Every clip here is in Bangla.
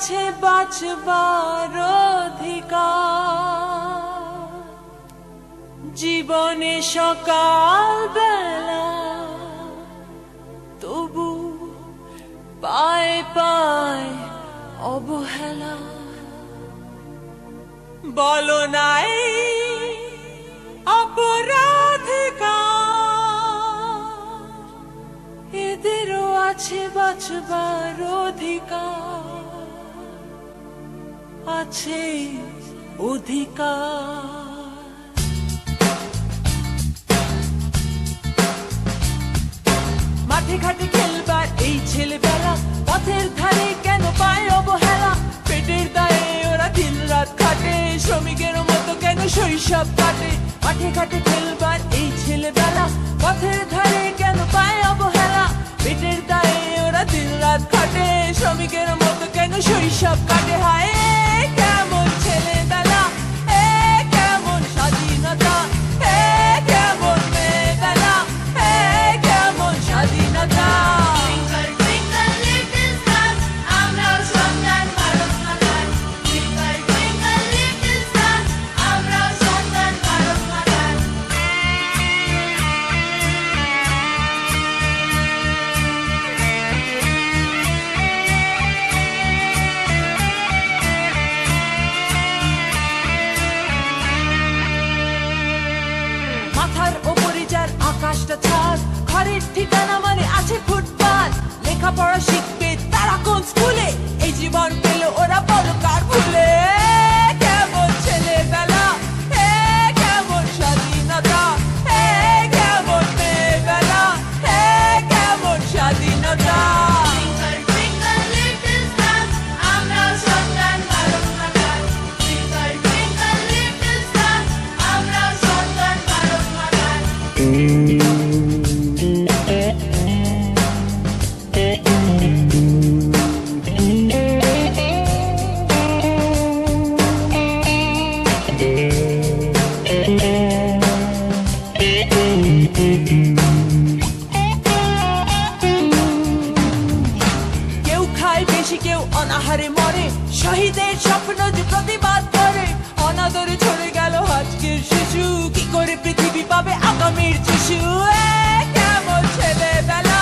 আছে বাঁচবার অধিকার, জীবনে সকাল বেলা তবু পায় পায় অবহেলা। বলো নাই অপরাধিকার, এদেরও আছে বাঁচবার অধিকার, আছে অধিকার। মাঠে ঘাটে খেলবার এই ছেলেবেলা, পথের ধারে কেন পায় অবহেলা? পেটের দায়ে ওরা দিন রাত খাটে, শ্রমিকের মতো কেন শৈশব কাটে? মাঠে ঘাটে খেলবার এই ছেলেবেলা, পথের ধারে কেন পায় অবহেলা? পেটের দায়ে ওরা দিন রাত খাটে, শ্রমিকের মতো কেন শৈশব কাটে? হায় কেমন ছেলেবেলা, কেমন স্বাধীনতা, কেমন মেয়েবেলা, কেমন স্বাধীনতা। মাথার ওপরে যার আকাশটা ছাদ, ঘরের ঠিকানা মানে আছে ফুটপাত। লেখাপড়া শিখবে তারা কোন স্কুলে? এই জীবন পেল ওরা পরকার ভুলে। কেমন ছেলেবেলা, কেমন স্বাধীনতা, কেমন মেয়েবেলা, কেমন স্বাধীনতা। কেউ খায় বেশি, কেউ অনাহারে মরে, শহীদের স্বপ্ন যে প্রতিবাদ করে। অনাদরে ছড়ে গেল আজকের শিশু, কি করে পৃথিবী পাবে আগামীর শিশু? কেমন ছেলেবেলা,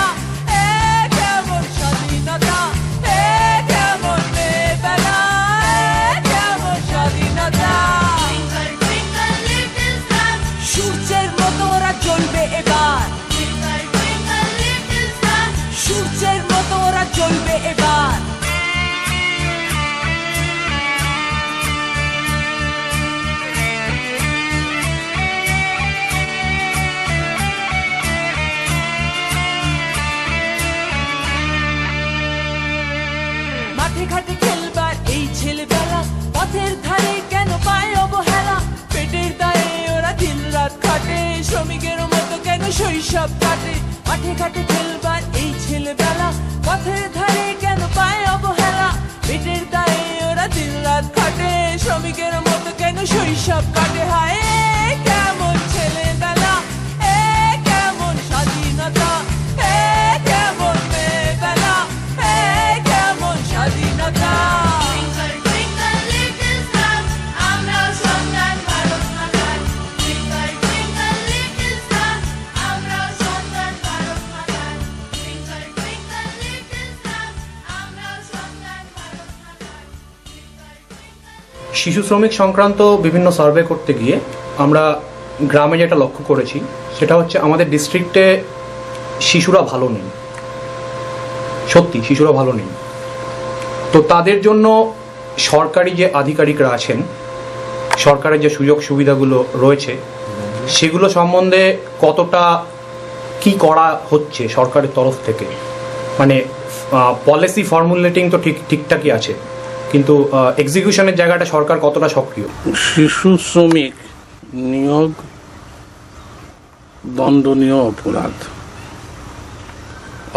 কেমন স্বাধীনতা, কেমন মেয়েবেলা, কেমন স্বাধীনতা। সূর্যের মতো ওরা জ্বলবে এবার, সূর্যের মতো ওরা জ্বলবে এবার। মাঠে ঘাটে খেলবার এই ছেলেবেলা, পথের ধারে কেন পায় অবহেলা? পেটের দায়ে ওরা দিন রাত খাটে, শ্রমিকের মতো কেন শৈশব কাটে? মাঠে ঘাটে খেলবার এই ছেলেবেলা, পথের ধারে কেন পায় অবহেলা? পেটের দায়ে ওরা দিন রাত খাটে, শ্রমিকের মতো কেন শৈশব কাটে? হায় কেমন ছেলেবেলা, কেমন স্বাধীনতা, কেমন মেয়েবেলা, কেমন স্বাধীনতা। শিশু শ্রমিক সংক্রান্ত বিভিন্ন সার্ভে করতে গিয়ে আমরা গ্রামে যেটা লক্ষ্য করেছি সেটা হচ্ছে আমাদের ডিস্ট্রিক্টে শিশুরা ভালো নেই, সত্যি শিশুরা ভালো নেই। তো তাদের জন্য সরকারি যে আধিকারিকরা আছেন, সরকারের যে সুযোগ সুবিধাগুলো রয়েছে সেগুলো সম্বন্ধে কতটা কি করা হচ্ছে সরকারের তরফ থেকে? মানে পলিসি ফর্মুলেটিং তো ঠিকঠাকই আছে, কিন্তু এক্সিকিউশনের জায়গাটা সরকার কতটা সক্রিয়? শিশু শ্রমিক নিয়োগ দণ্ডনীয় অপরাধ,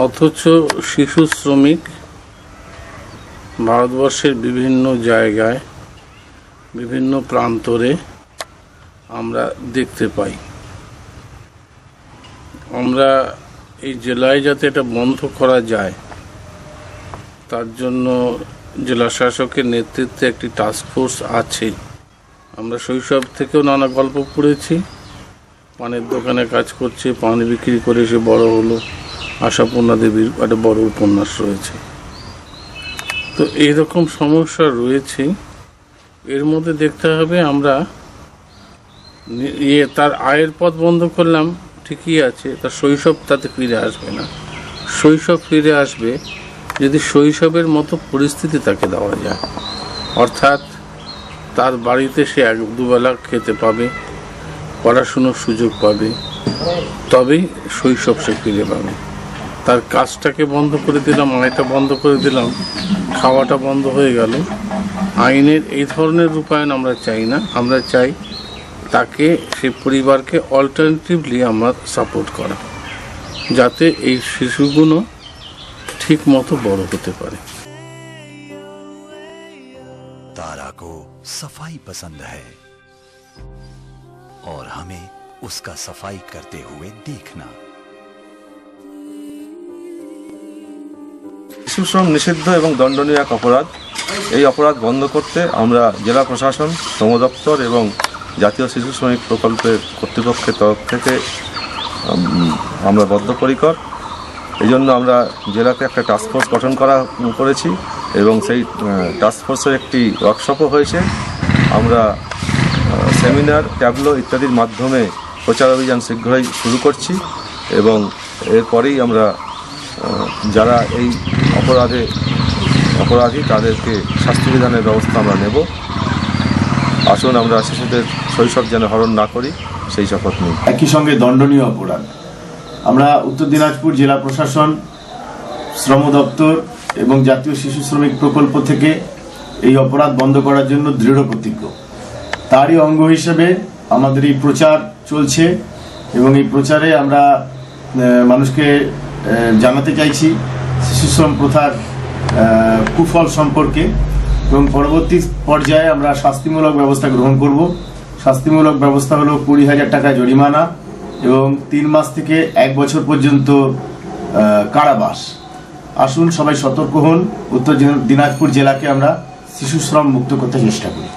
অথচ শিশু শ্রমিক ভারতবর্ষের বিভিন্ন জায়গায় বিভিন্ন প্রান্তরে আমরা দেখতে পাই। আমরা এই জেলায় যাতে এটা বন্ধ করা যায় তার জন্য জেলা শাসকের নেতৃত্বে একটি টাস্ক ফোর্স আছে। আমরা শৈশব থেকেও নানা গল্প পড়েছি। পানের দোকানে কাজ করছে, পান বিক্রি করে সে বড় হলো, আশাপূর্ণা দেবীর একটা বড় উপন্যাস রয়েছে। তো এইরকম সমস্যা রয়েছে। এর মধ্যে দেখতে হবে আমরা তার আয়ের পথ বন্ধ করলাম ঠিকই আছে, তার শৈশব তাতে ফিরে আসবে না। শৈশব ফিরে আসবে যদি শৈশবের মতো পরিস্থিতি তাকে দেওয়া যায়, অর্থাৎ তার বাড়িতে সে এক দুবেলা খেতে পাবে, পড়াশুনোর সুযোগ পাবে, তবেই শৈশব সে ফিরে পাবে। তার কাজটাকে বন্ধ করে দিলাম, আয়টা বন্ধ করে দিলাম, খাওয়াটা বন্ধ হয়ে গেল। আইনের এই ধরনের রূপায়ণ আমরা চাই না। আমরা চাই তাকে, সে পরিবারকে অল্টারনেটিভলি আমরা সাপোর্ট করা, যাতে এই শিশুগুলো ঠিক মতো বড় হতে পারে। तारा को सफाई पसंद है और हमें उसका सफाई करते हुए देखना। শিশু শ্রম নিষিদ্ধ এবং দণ্ডনীয় এক অপরাধ। এই অপরাধ বন্ধ করতে আমরা জেলা প্রশাসন, শ্রম দপ্তর এবং জাতীয় শিশু শ্রমিক প্রকল্পের কর্তৃপক্ষের তরফ থেকে আমরা বদ্ধপরিকর। এই জন্য আমরা জেলাতে একটা টাস্কফোর্স গঠন করেছি এবং সেই টাস্কফোর্সের একটি ওয়ার্কশপও হয়েছে। আমরা সেমিনার, ট্যাবলো ইত্যাদির মাধ্যমে প্রচার অভিযান শীঘ্রই শুরু করছি এবং এরপরেই আমরা যারা এই অপরাধী তাদেরকে শাস্তি বিধানের ব্যবস্থা আমরা নেব। আসুন আমরা শিশুদের শৈশব যেন হরণ না করি সেই শপথ নিই। একই সঙ্গে দণ্ডনীয় অপরাধ। আমরা উত্তর দিনাজপুর জেলা প্রশাসন, শ্রম দপ্তর এবং জাতীয় শিশু শ্রমিক প্রকল্প থেকে এই অপরাধ বন্ধ করার জন্য দৃঢ় প্রতিজ্ঞ। তারই অঙ্গ হিসেবে আমাদের এই প্রচার চলছে এবং এই প্রচারে আমরা মানুষকে জানাতে চাইছি শিশু শ্রম প্রথার কুফল সম্পর্কে এবং পরবর্তী পর্যায়ে আমরা শাস্তিমূলক ব্যবস্থা গ্রহণ করব। শাস্তিমূলক ব্যবস্থা হলো 20,000 টাকা জরিমানা এবং 3 মাস থেকে 1 বছর পর্যন্ত কারাবাস। আসুন সবাই সতর্ক হন, উত্তর দিনাজপুর জেলাকে আমরা শিশু শ্রম মুক্ত করতে চেষ্টা করি।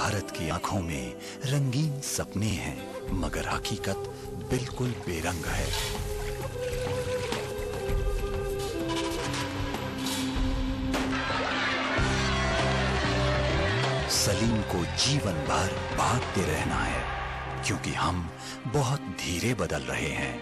भारत की आंखों में रंगीन सपने हैं, मगर हकीकत बिल्कुल बेरंग है। सलीम को जीवन भर भागते रहना है, क्योंकि हम बहुत धीरे बदल रहे हैं।